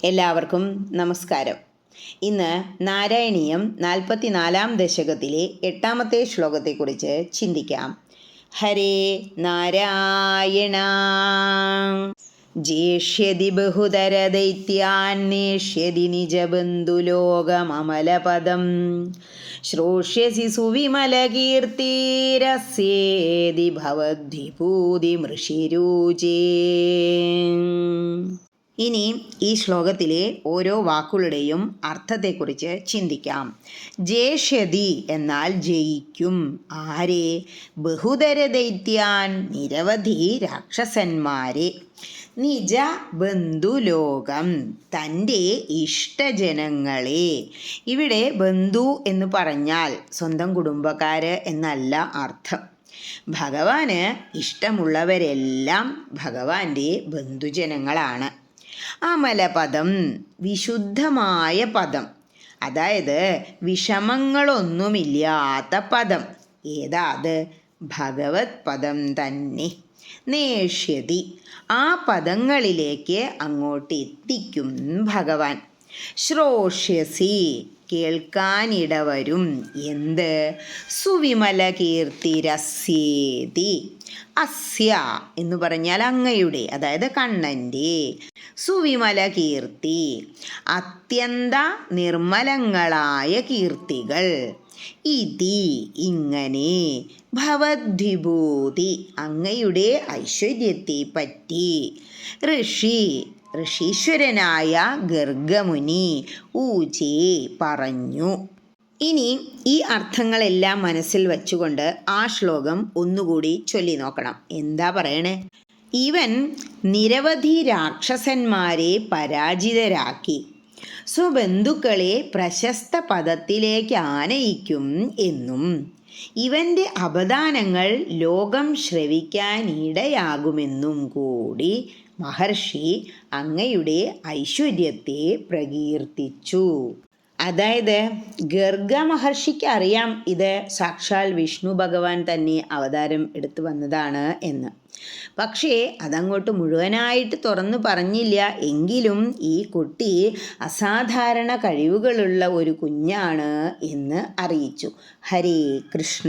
എല്ലാവർക്കും നമസ്കാരം. ഇന്ന് നാരായണീയം 44-ാം ദശകത്തിലെ 8-ാമത്തെ ശ്ലോകത്തെക്കുറിച്ച് ചിന്തിക്കാം. ഹരേ നാരായണ. ജേഷ്യതി ബഹുതരദൈത്യാന്വേഷ്യതി നിജബന്ധുലോകമമലപദം ശ്രോഷ്യസി സുവിമലകീർത്തിരസ്യേതി ഭവദ്വിഭൂതി മൃഷിരൂചേ. ഇനി ഈ ശ്ലോകത്തിലെ ഓരോ വാക്കുകളുടെയും അർത്ഥത്തെക്കുറിച്ച് ചിന്തിക്കാം. ജേഷ്യതി എന്നാൽ ജയിക്കും. ആരെ? ബഹുതര ദൈത്യാൻ, നിരവധി രാക്ഷസന്മാരെ. നിജ ബന്ധുലോകം, തൻ്റെ ഇഷ്ടജനങ്ങളെ. ഇവിടെ ബന്ധു എന്ന് പറഞ്ഞാൽ സ്വന്തം കുടുംബക്കാര് എന്നല്ല അർത്ഥം. ഭഗവാന് ഇഷ്ടമുള്ളവരെല്ലാം ഭഗവാന്റെ ബന്ധുജനങ്ങളാണ്. അമലപദം, വിശുദ്ധമായ പദം, അതായത് വിഷമങ്ങളൊന്നുമില്ലാത്ത പദം. ഏതാത്? ഭഗവത് പദം തന്നെ. നേഷ്യതി, ആ പദങ്ങളിലേക്ക് അങ്ങോട്ട് എത്തിക്കും ഭഗവാൻ. ശ്രോഷ്യസി, കേൾക്കാനിടവരും. എന്ത്? സുവിമല കീർത്തിരസ്യേതി. അസ്യ എന്ന് പറഞ്ഞാൽ അങ്ങയുടെ, അതായത് കണ്ണൻ്റെ. സുവിമല കീർത്തി, അത്യന്ത നിർമ്മലങ്ങളായ കീർത്തികൾ. ഇതി, ഇങ്ങനെ. ഭവദ്വിഭൂതി, അങ്ങയുടെ ഐശ്വര്യത്തെ പറ്റി. ഋഷി, ഋഷീശ്വരനായ ഗർഗമുനി ഊചേ, പറഞ്ഞു. ഇനി ഈ അർത്ഥങ്ങളെല്ലാം മനസ്സിൽ വച്ചുകൊണ്ട് ആ ശ്ലോകം ഒന്നുകൂടി ചൊല്ലി നോക്കണം. എന്താ പറയണേ? ഇവൻ നിരവധി രാക്ഷസന്മാരെ പരാജിതരാക്കി സ്വബന്ധുക്കളെ പ്രശസ്ത പദത്തിലേക്ക് ആനയിക്കും എന്നും ഇവൻ്റെ അപദാനങ്ങൾ ലോകം ശ്രവിക്കാനിടയാകുമെന്നും കൂടി മഹർഷി അങ്ങയുടെ ഐശ്വര്യത്തെ പ്രകീർത്തിച്ചു. അതായത് ഗർഗ മഹർഷിക്ക് അറിയാം ഇത് സാക്ഷാൽ വിഷ്ണു ഭഗവാൻ തന്നെ അവതാരം എടുത്തു വന്നതാണ് എന്ന്. പക്ഷേ അതങ്ങോട്ട് മുഴുവനായിട്ട് തുറന്നു പറഞ്ഞില്ല. എങ്കിലും ഈ കുട്ടി അസാധാരണ കഴിവുകളുള്ള ഒരു കുഞ്ഞാണ് എന്ന് അറിയിച്ചു. ഹരേ കൃഷ്ണ.